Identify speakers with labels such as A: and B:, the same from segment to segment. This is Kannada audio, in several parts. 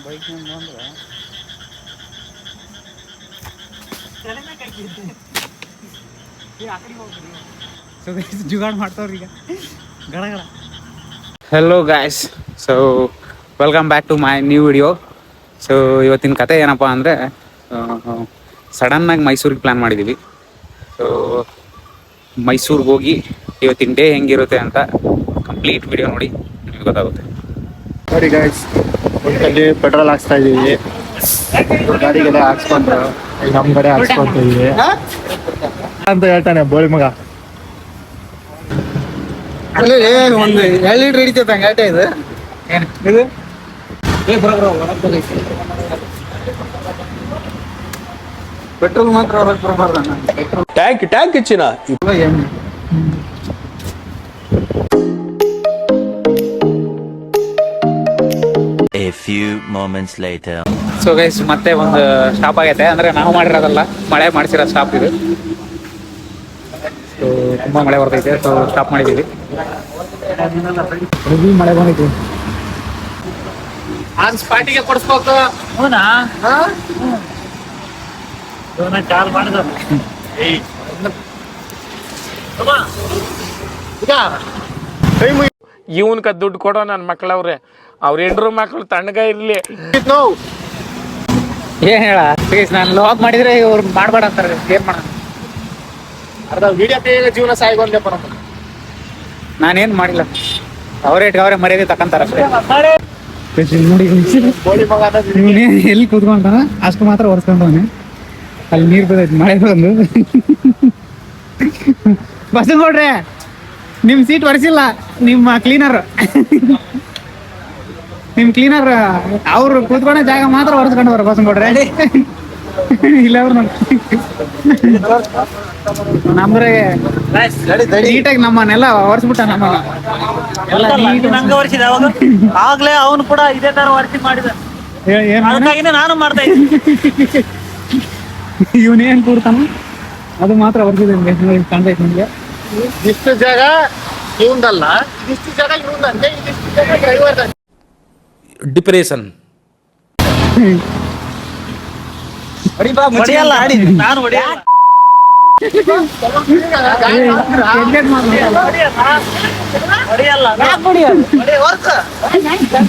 A: ಬೈಕ್ ಬಂದ್ರೆ ಜುಗಾಡ್ ಮಾಡ್ತಾವ್ರಿ ಈಗ ಗಡಗಡ. Hello guys, so welcome back to my new video. So ಇವತ್ತಿನ ಕತೆ ಏನಪ್ಪ ಅಂದರೆ, ಸಡನ್ನಾಗಿ ಮೈಸೂರಿಗೆ ಪ್ಲ್ಯಾನ್ ಮಾಡಿದ್ದೀವಿ. ಸೊ ಮೈಸೂರಿಗೆ ಹೋಗಿ ಇವತ್ತಿನ ಡೇ ಹೆಂಗಿರುತ್ತೆ ಅಂತ ಕಂಪ್ಲೀಟ್ ವಿಡಿಯೋ ನೋಡಿ ನಿಮ್ಗೆ ಗೊತ್ತಾಗುತ್ತೆ.
B: ನೋಡಿ ಗಾಯ್ಸ್, ಒಂದಲ್ಲಿ ಪೆಟ್ರೋಲ್ ಹಾಕ್ಸ್ತಾ ಇದೀವಿ, ಗಾಡಿಗೆಲ್ಲ ಹಾಕ್ಸ್ಕೊಂಡು ನಮ್ಮ ಕಡೆ ಹಾಕ್ಸ್ಕೊಂತೀವಿ ಅಂತ ಹೇಳ್ತಾನೆ ಬೋಳಿ ಮಗ.
A: ಒಂದು 2 ಲೀಟ್ರ್ ಹಿಡಿತೈತೆ ಹಂಗಾಟ ಇದು ಇದು ಪೆಟ್ರೋಲ್ ಮಾತ್ರ ಹೊರಗೆ ಬರಬಾರ್ದು.
C: ಟ್ಯಾಂಕ್ ಹೆಚ್ಚಿನ
D: A few moments later.
A: So guys, ಮತ್ತೆ ಒಂದು ಸ್ಟಾಪ್ ಆಗೈತೆ. ಅಂದರೆ ನಾವು ಮಾಡಿರೋದಲ್ಲ, ಮಳೆ ಮಾಡಿಸಿರೋ ಸ್ಟಾಪ್ ಇದು. ಸೊ ತುಂಬ ಮಳೆ ಬರ್ತೈತೆ, ಸೊ ಸ್ಟಾಪ್ ಮಾಡಿದ್ದೀವಿ. ಮಳೆ ಬಂದೈತಿ, ಆನ್ ಸ್ಪಾಟಿಗೆ ಕೊಡಿಸ್ಬೇಕು. ಹೌದಾ? ಕಾಲ್ ಮಾಡಿದ
C: ಇವನ್ಕ ದುಡ್ಡು ಕೊಡೋ ನನ್ನ ಮಕ್ಳವ್ರೆ, ಅವ್ರ 2 ಮಕ್ಳು ತಣ್ಣಗ ಇರ್ಲಿ.
A: ಏನ್ ಹೇಳ ಪ್ಲೀಸ್, ನಾನು ಲಾಗ್ ಮಾಡಿದ್ರೆ ಇವ್ರು ಮಾಡ್ಬೇಡ ಅಂತಾರೆ. ಏನ್ ಮಾಡ,
B: ಅರ್ಧ ವಿಡಿಯೋ ಜೀವನ ಸಾಯಿಗೊಂದಪ್ಪ ನಮ್ಮ.
A: ನಾನೇನ್ ಮಾಡಿಲ್ಲ, ಅವರೇ ಮರ್ಯಾದೆ ತಕ್ಕಂತಾರ ಅಷ್ಟೇ. ನೋಡಿ
B: ಬೋಳಿ ಮಗ ಅನ್ನೋದು
A: ಇವನೇ ಎಲ್ಲಿ ಕೂತ್ಕೊಂಡ ಅಷ್ಟು ಮಾತ್ರ ಒರೆಸ್ಕೊಂಡವನೆ. ಅಲ್ಲಿ ನೀರು ಬರ್ತೈತಿ, ಮಳೆ ಬಂದು. ಬಸನಗೌಡ್ರೆ, ನಿಮ್ ಸೀಟ್ ಒರೆಸಿಲ್ಲ ನಿಮ್ಮ ಕ್ಲೀನರ್. ನಿಮ್ ಕ್ಲೀನರ್ ಅವ್ರು ಕೂತ್ಕೊಂಡ ಜಾಗ ಮಾತ್ರ ಒರೆಸ್ಕೊಂಡವ್ರ ಬಸನಗೌಡ್ರೆ. ಇಲ್ಲ ಅವ್ರು ನಮ್ರೆ ನೀಟಾಗಿ ನಮ್ಮನ್ನೆಲ್ಲ ಒರೆಸ್ಬಿಟ್ಟ. ನಮ್ಮನ್ನ
E: ಆಗ್ಲೇ ಅವನು ಕೂಡ ಇದೇ ತರ ವರ್ತಿ ಮಾಡಿದ, ನಾನು ಮಾಡ್ತಾ ಇದ್ದೀನಿ.
A: ಇವನೇನ್ ಕೂಡ್ತಾನ ಅದು ಮಾತ್ರ ಒರೆಸಿದೆ. ಕಾಣ್ತೈತಿ ನಿಮ್ಗೆ.
B: ಇಷ್ಟು ಜಾಗ ಇವಂದಲ್ಲ, ಇದಿಷ್ಟು ಜಾಗ ಇವಂದಂತೆ, ಇದಿಷ್ಟು ಜಾಗ ಡ್ರೈವರ್.
C: ಡಿಪ್ರೆಷನ್
E: ಹೊಡೆಯಲ್ಲ, ನಾನು ಹೊಡೆಯಲ್ಲ.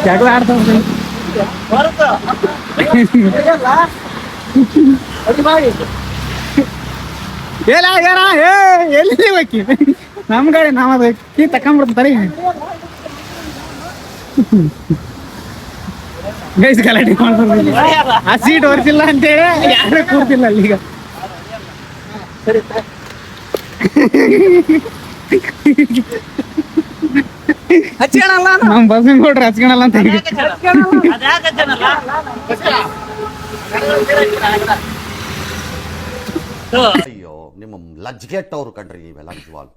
A: ಜಗಳ ಆಡ್ತಾವ ಎಲ್ಲಿ ಬೇಕಿ ನಮ್ ಗಾಡಿ ನಾವ್ ಅದು ಕೀ ತಕೊಂಡ್ಬಿಡ್ತಾರೆ. ಗೈಸ್ ಗಲಾಟೆ ಮಾಡ್ತಾರೆ, ಆ ಸೀಟ್ ಒರೆಸಿಲ್ಲ ಅಂತೇಳಿ ಯಾರು ಕೂರ್ತಿಲ್ಲ ಅಲ್ಲಿಗ. ಹಚ್ಕೊಳಲ್ಲ ನಮ್ ಬಸ್ಸಿನ ಕೊಟ್ರೆ ಹಚ್ಕೊಳಲ್ಲ ಅಂತ.
F: ಅಯ್ಯೋ, ನಿಮ್ಮ ಲಜ್ಗೆಟ್ಟವ್ರು ಕಣ್ರಿ ನೀವೆಲ್ಲ ನಿಜವಾಗ್ಲು.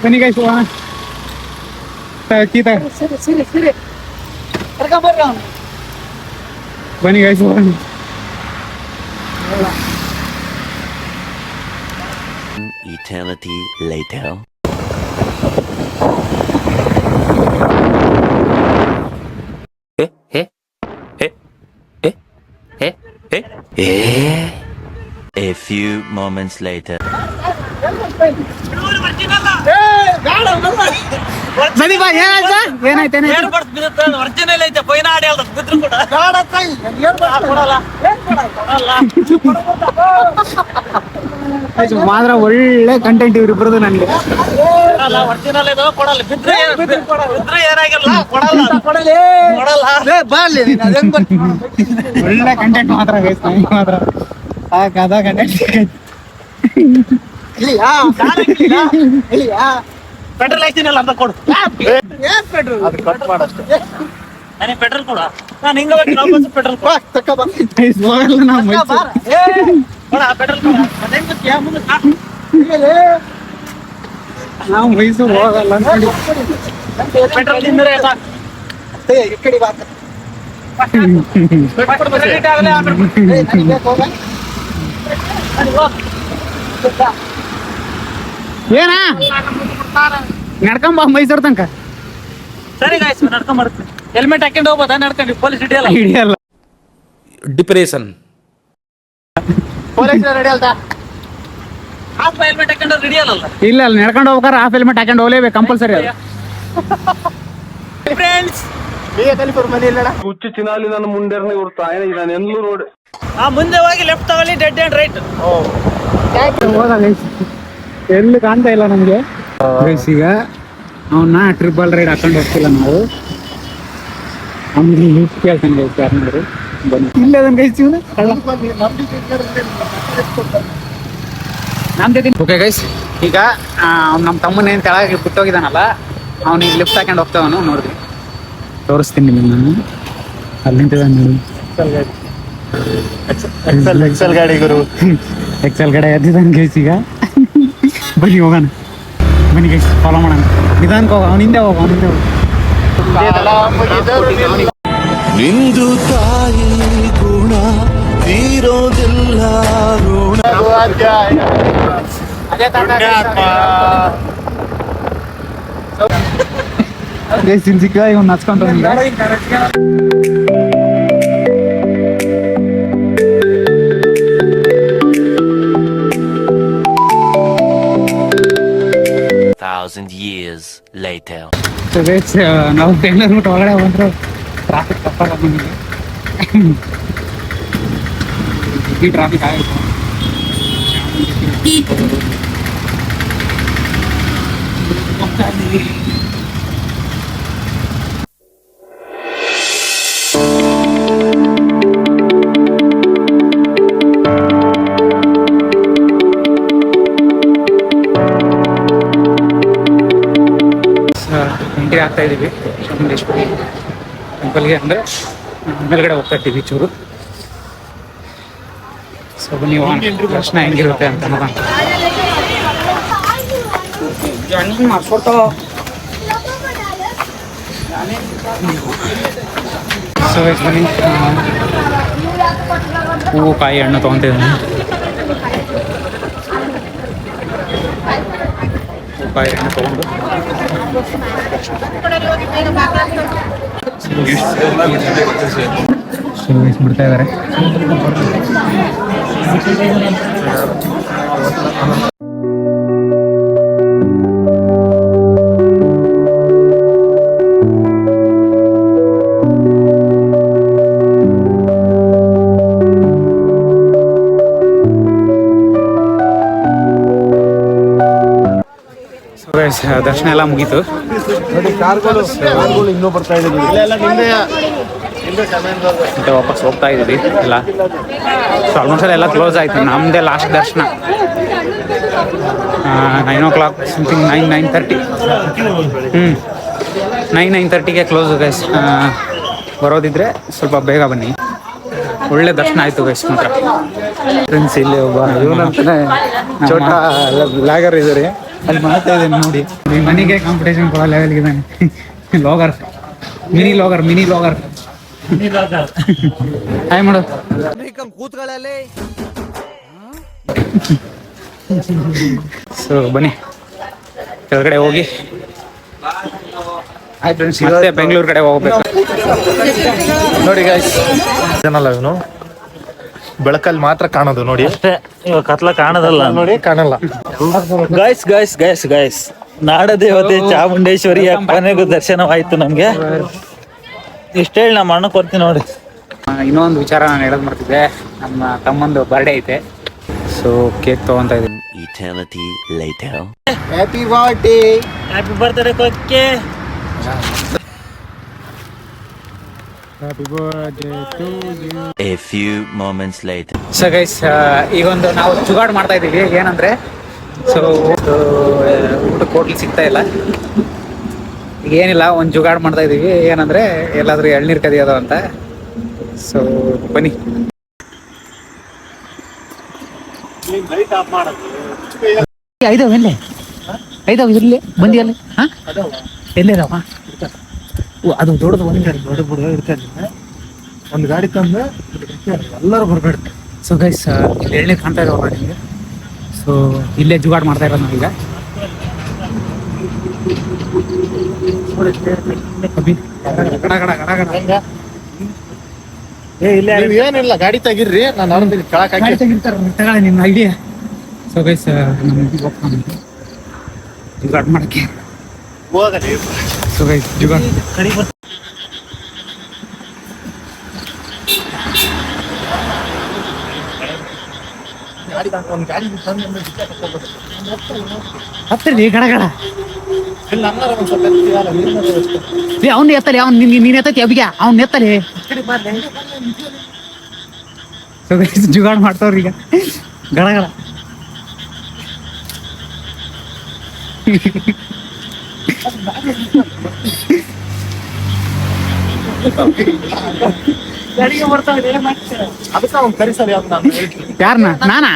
A: ಬನ್ನಿ ಗೈಸ್, ಬನ್ನಿ guys.
D: Eternity later. A few moments later.
E: Original ಐತೆ, ಪೈನ ಆಡಿ ಬಿದ್ರು ಕೂಡ
A: ಮಾತ್ರ ಒಳ್ಳೆ ಕಂಟೆಂಟ್ ಇವ್ರಿಬ್ರದು. ನನಗೆ
E: ಒರಿಜಿನಲ್ ಇದು ಕೊಡಲ್ಲ, ಬಿದ್ರೆ ಏನಾಗಿಲ್ಲ, ಕೊಡಲ್ಲ.
A: ಒಳ್ಳೆ ಕಂಟೆಂಟ್ ಮಾತ್ರ ಗೈಸ್, ಮಾತ್ರ ಅದ ಕಂಟೆಂಟ್.
E: ಪೆಟ್ರೋಲ್ ಹಾಕ್ತೀನಲ್ಲ ಅಂತ ಕೊಡು.
B: ಅದು ಕಟ್ ಮಾಡಷ್ಟೇ.
E: ನನಗೆ ಪೆಟ್ರೋಲ್ ಕೊಡ, ನಾನು ಹಿಂಗ ಪೆಟ್ರೋಲ್
A: ಪೆಟ್ರೋಲ್ ನಾವು ಮೈಸೂರು ಹೋಗಲ್ಲ.
E: ಪೆಟ್ರೋಲ್ ತಿಂದ್ರೆ
A: ಏನ ನಡ್ಕೊಂಬ ಮೈಸೂರು ತನಕ
E: ಸರಿ ಗಾಯ್ಸ್ ನಡ್ಕೊಂಡ್ ಬರ್ತೀನಿ. ಹೆಲ್ಮೆಟ್ ಹಾಕೊಂಡು ಹೋಗ್ಬೋದಾ ನಡ್ಕೊಂಡು? ಪೊಲೀಸ್ ಹಿಡಿಯಲ್ಲ.
A: ಹಿಡಿಯಲ್ಲ.
C: ಡಿಪ್ರೆಷನ್.
B: ಪೊಲೀಸ್ ರೆಡಿ ಅಲ್ತಾ?
E: ಹಾಫ್ ಹೆಲ್ಮೆಟ್ ಹಾಕೊಂಡು ಹಿಡಿಯಲ್ಲ.
A: ಇಲ್ಲ ಅಲ್ಲಿ ನಡ್ಕೊಂಡು ಹೋಗ್ಬೇಕಾರೆ ಹಾಫ್ ಹೆಲ್ಮೆಟ್ ಹಾಕೊಂಡು ಹೋಗ್ಲೇಬೇಕು, ಕಂಪಲ್ಸರಿ ಅದು.
E: ಫ್ರೆಂಡ್ಸ್
B: ಮನೆ ಇಲ್ಲ
G: ಹುಚ್ಚು ಚಿನಾಲಿ ನನ್ನ ಮುಂಡೆರ್ನೆ ಗುರ್ತಾ ನಾನು ಎಂದೂ ನೋಡಿ
E: ಮುಂದೆ ಹೋಗಿ ಲೆಫ್ಟ್ ತಗೊಳ್ಳಿ, ಡೆಡ್ ಅಂಡ್ ರೈಟ್.
A: ಎಲ್ಲಿ ಕಾಣ್ತಾ ಇಲ್ಲ ನಮ್ಗೆ. ಈಗ ಅವನ್ನ ಟ್ರಿಪಲ್ ರೈಡ್ ಹಾಕೊಂಡು ಹೋಗ್ತಿಲ್ಲ ನಾವು. ಅವ್ನಿಗೆ ಕೇಳ್ತಾನೆ ಯಾರು ಬನ್ನಿ ಇಲ್ಲ ಅದನ್ನ ಗೈಸ್ತೀವಿ ನಮ್ ಜೊತೆ. ಓಕೆ ಗೈಸ್, ಈಗ ನಮ್ಮ ತಮ್ಮನ ಏನ್ ಕೆಳಗೆ ಬಿಟ್ಟೋಗಿದ್ದಾನಲ್ಲ, ಅವ್ನಿಗೆ ಲಿಫ್ಟ್ ಹಾಕೊಂಡು ಹೋಗ್ತಾವನು. ನೋಡಿದ್ವಿ, ತೋರಿಸ್ತೀನಿ ನಿಮಗೆ ನಾನು. ಅಲ್ಲಿ ನಿಂತಿದ್ದಾನೆ ನೋಡಿ,
B: ಎಕ್ಸೆಲ್ ಗಾಡಿ ಗುರು.
A: ಎಕ್ಸೆಲ್ ಗಾಡಿ ಎದ್ದಿದ್ದಾನೆ ಗೈಸ್. ಈಗ ಬನ್ನಿ ಹೋಗೋಣ, ಬನ್ನಿ ಗೈಸ್, ಫಾಲೋ ಮಾಡೋಣ. ನಿಧಾನಕ್ಕೆ ಹೋಗ, ಅವನಿಂದ ಹೋಗ, ಅವನಿಂದ ಹೋಗ.
H: ನಿಂದು ತಾಯಿ ಗುಣ ತೀರೋದಿಲ್ಲ ಋಣ.
A: ಸಿಕ್ಕ ಇವ್ನು ನಚ್ಕೊಂಡು
D: thousand years later.
A: ನಾವು ಬೆಂಗಳೂರು ರೂಟ್ ಒಳಗಡೆ ಬಂದ್ರು ಟ್ರಾಫಿಕ್ ತಪ್ಪಲ್ಲ ನಮಗೆ. ಈ ಟ್ರಾಫಿಕ್ ಆಗುತ್ತೆ. ಎಂಟ್ರಿ ಆಗ್ತಾ ಇದೀವಿ ಚಾಮುಂಡೇಶ್ವರಿ ಟೆಂಪಲ್ಗೆ. ಅಂದರೆ ಮೇಲ್ಗಡೆ ಹೋಗ್ತಾ ಇದ್ದೀವಿ ಚೂರು. ಸೊ ನೀವು ದರ್ಶನ ಹೆಂಗಿರುತ್ತೆ ಅಂತ ನೋಡೋಣ. ಸೊ ಬನ್ನಿ, ಹೂವು ಕಾಯಿ ಹಣ್ಣು ತೊಗೊತಿದ್ದೀನಿ. ಹೂವು ಕಾಯಿ ಹಣ್ಣು ತೊಗೊಂಡು ಬಿಡ್ತಾ ಇದ್ದಾರೆ. ದರ್ಶನ ಎಲ್ಲ ಮುಗೀತು.
B: ನೋಡಿ ಕಾರ್ಗಳು ಇನ್ನೂ ಬರ್ತಾ ಇದ್ದೀವಿ.
A: ಮತ್ತೆ ವಾಪಸ್ ಹೋಗ್ತಾ ಇದ್ದೀವಿ ಎಲ್ಲ. ಸೊ ಆಲ್ಮೋಸ್ಟ್ ಎಲ್ಲ ಕ್ಲೋಸ್ ಆಯಿತು. ನಮ್ಮದೇ ಲಾಸ್ಟ್ ದರ್ಶನ 9 o'clock ಸಮಥಿಂಗ್, 9:30. 9:30ಗೆ ಕ್ಲೋಸು ಗೈಸ್. ಬರೋದಿದ್ರೆ ಸ್ವಲ್ಪ ಬೇಗ ಬನ್ನಿ. ಒಳ್ಳೆ ದರ್ಶನ ಆಯಿತು ಗೈಸ್ ಮಾತ್ರ. ಫ್ರೆಂಡ್ಸ್ ಇಲ್ಲಿ ಒಬ್ಬ ಇವನಂತಾನೆ ಚೋಟ ಲಾಗರ್ ಇದ್ದಾರೆ, ಅಲ್ಲಿ ಮಾಡ್ತಾ ಇದ್ದೀನಿ ನೋಡಿ. ಮನೆಗೆ ಕಾಂಪಿಟೇಷನ್ ಕೊಡೋ ಲೆವೆಲ್ಗೆ ಇದ್ದಾನೆ. Logger, mini logger. ಹಾಯ್ ಮಾಡು. ಸೊ ಬನ್ನಿ ಕೆಳಗಡೆ ಹೋಗಿ. ಆಯ್ತು ಫ್ರೆಂಡ್ಸ್, ಮತ್ತೆ ಬೆಂಗಳೂರು ಕಡೆ ಹೋಗ್ಬೇಕು.
B: ನೋಡಿ ಗೈಸ್, ಏನಲ್ಲ ಇವನು ಬೆಳಕಲ್ಲಿ ಮಾತ್ರ ಕಾಣೋದು ನೋಡಿ.
E: ಅಷ್ಟೇ, ಇವಾಗ ಕತ್ಲ ಕಾಣೋದಲ್ಲ
B: ನೋಡಿ, ಕಾಣಲ್ಲ.
E: ಗೈಸ್ ನಾಡ ದೇವತೆ ಚಾಮುಂಡೇಶ್ವರಿಯ ಕೊನೆಗೂ ದರ್ಶನವಾಯ್ತು ನಮ್ಗೆ. ಇಷ್ಟ ಹೇಳಿ ನಮ್ಮ ಅಣ್ಣ ಕೊಡ್ತೀನಿ ನೋಡಿ.
A: ಇನ್ನೊಂದು ವಿಚಾರ ನಾನು ಹೇಳೋದು ಮಾಡ್ತಿದ್ದೆ. ನಮ್ಮ ತಮ್ಮಂದು ಬರ್ಡೇ ಐತೆ. ಸೊ ಕೇಕ್ ತೊಗೊತಾ ಇದ್ದೀನಿ.
D: Eternity later.
B: Happy birthday.
E: Happy birthday ಕೊಕ್ಕೆ.
A: Happy birthday to you.
D: A few moments later.
A: So guys, ಈಗೊಂದು ನಾವು ಜುಗಾಡ್ ಮಾಡ್ತಾ ಇದ್ದೀವಿ. ಏನಂದ್ರೆ, ಸೊ ಊಟಕ್ಕೆ ಹೋಟ್ಲ್ ಸಿಗ್ತಾ ಇಲ್ಲ. ಈಗ ಏನಿಲ್ಲ, ಒಂದು ಜುಗಾಡ್ ಮಾಡ್ತಾ ಇದ್ದೀವಿ. ಏನಂದ್ರೆ ಎಲ್ಲಾದ್ರೂ ಎಳ್ನೀರು ಕದಿಯೋದು ಅಂತ. ಸೊ ಬನ್ನಿ. ಐದವ ಎಲ್ಲೇ ಐದವ ಇರ್ಲಿ ಬಂದಿ ಅಲ್ಲಿ. ಹಾಂ ಎಲ್ಲಿದಾವ? ಅದು ದೊಡ್ಡದು ಒಂದು ಗಾಡಿ
B: ಒಂದು ಗಾಡಿ ತಂದು ಎಲ್ಲರೂ ಬರ್ಬೇಡ್ತಾರೆ.
A: ಸೊ ಗೈಸ್ ಇಲ್ಲಿ ಎಳ್ನೀರು ಕಾಣ್ತಾ ಇರೋಲ್ಲ ನಿಮಗೆ. ಸೊ ಇಲ್ಲೇ ಜುಗಾಡ್ ಮಾಡ್ತಾ ಇರೋದು ನಾವೀಗ.
B: ಏನಿಲ್ಲ, ಗಾಡಿ ತೆಗಿರ್ರಿ, ನಾನು ಅವ್ರನ್ನ ಕೆಳಕ್ ಹಾಕಿ
A: ತಗೊಳ್ಳಿ ನಿಮ್ಮ ಐಡಿಯಾ. ಸೊ ಗೈಸ್ ಹೋಗ್ತಾನೆ ಜುಗಾಡ್ ಮಾಡಕ್ಕೆ. ಸೊ ಗೈಸ್ ಜುಗಾಡ್ ಹತ್ತಿರಿ ಗಡಗಡ ಅವ್ನು ಎತ್ತಲಿ, ಅವ್ನು ನೀನ್ ಎತ್ತತಿ ಅಭಿಗ ಅವ್ನು ಎತ್ತಲಿ. ಸೊ ಗೈಸ್ ಜುಗಾಡ್ ಮಾಡ್ತಾವ್ರಿ ಈಗ ಗಡಗಡ.
B: ಅದಕ್ಕೆ ಅವ್ನು ಕರಿಸಲ್ಲ
A: ಯಾರನ್ನ ನಾನಾ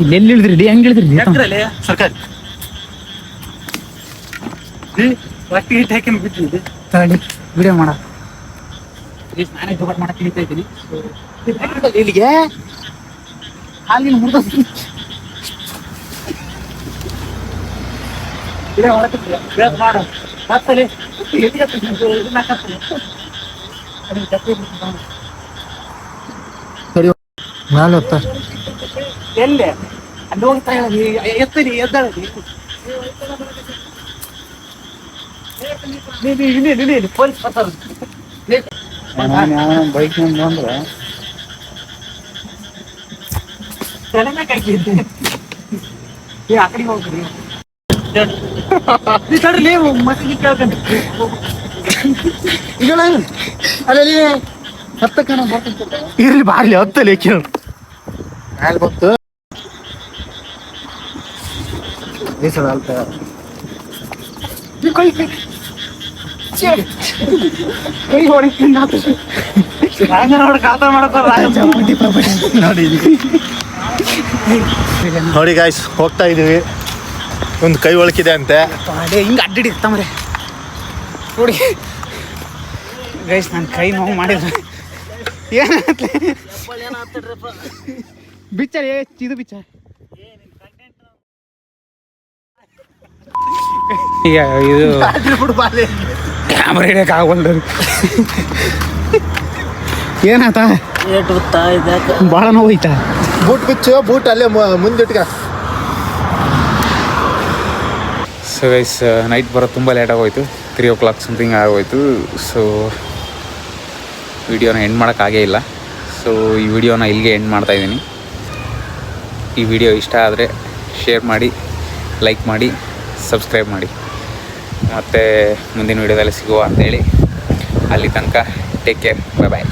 A: ಇಲ್ಲಿ ಎಲ್ಲಿ ಇಳಿದ್ರಿ ಹೆಂಗ್ ಇಳಿದ್ರಿ
B: ಸರ್ಕಾರಿ
A: ತಗೊಳ್ಳಿ ವಿಡಿಯೋ ಮಾಡ. ನಾನೇ ಜುಗಾಡ್ ಮಾಡಕ್ ಇಳಿತಾ ಇದ್ದೀನಿ ಇಲ್ಲಿಗೆ. ಹಾಲಿನ ಮುರ್ದ ಮಾಡು ಹತ್ತಲಿ
B: ಮೇಲೆ ಹೊತ್ತ
A: ಎಲ್ಲೇ ಅಲ್ಲಿ ಹೋಗ್ತಾ ಎತ್ತಲಿ ಎದ್ದಾಳಿ ಪೊಲೀಸ್ ಬೈಕ್ ಅಂದ್ರೆ ತಲೆನೇ ಕಟ್ಟಿದ್ದೆ. ಆ ಕಡೆ ಹೋಗ್ರಿ ಮಸಿಗೆ ಕೇಳ್ಕೊಂಡು
B: ಅಲ್ಲಿ ಹತ್ತಕ್ಕ ಇರ್ಲಿ ಬಾರ್ಲಿ ಹತ್ತಲಿ ಕೇಳು ಮ್ಯಾಲೆ ಬಂತು ನೋಡಿ ಗಾಯ್ಸ್ ಹೋಗ್ತಾ ಇದೀವಿ. ಒಂದು ಕೈ ಒಳಕಿದೆ ಅಂತೆ,
A: ಹಿಂಗೆ ಅಡ್ಡಿಡಿರ್ತಾಮ್ರೆ ನೋಡಿ ಗೈಸ್. ನನ್ನ ಕೈ ನೋವು ಮಾಡಿದ್ರೆ ಏನಾಗ್ತದೆ ಬಿಚ್ಚ ಇದು ಬಿಚ್ಚ. ಈಗ ಇದು ಕ್ಯಾಮ್ರಾ ಹಿಡಿಯಕ್ಕೆ ಆಗಲ್ದು. ಏನಾತ ಭಾಳ ನೋವೈತಾ?
B: ಬೂಟ್ ಬಿಚ್ಚು, ಬೂಟ್ ಅಲ್ಲೇ ಮುಂದಿಟ್ಕ.
A: ಸೊ ಗೈಸ್ ನೈಟ್ ಬರೋದು ತುಂಬ ಲೇಟ್ ಆಗೋಯ್ತು, 3 o'clock ಸಮಥಿಂಗ್ ಆಗೋಯ್ತು. ಸೊ ವಿಡಿಯೋನ ಎಂಡ್ ಮಾಡೋಕ್ಕಾಗೇ ಇಲ್ಲ. ಸೊ ಈ ವಿಡಿಯೋನ ಇಲ್ಲಿಗೆ ಎಂಡ್ ಮಾಡ್ತಾಯಿದ್ದೀನಿ. ಈ ವಿಡಿಯೋ ಇಷ್ಟ ಆದರೆ ಶೇರ್ ಮಾಡಿ, ಲೈಕ್ ಮಾಡಿ, ಸಬ್ಸ್ಕ್ರೈಬ್ ಮಾಡಿ. ಮತ್ತು ಮುಂದಿನ ವಿಡಿಯೋದಲ್ಲಿ ಸಿಗುವ ಅಂತೇಳಿ. ಅಲ್ಲಿ ತನಕ ಟೇಕ್ ಕೇರ್, ಬಾಯ್ ಬಾಯ್.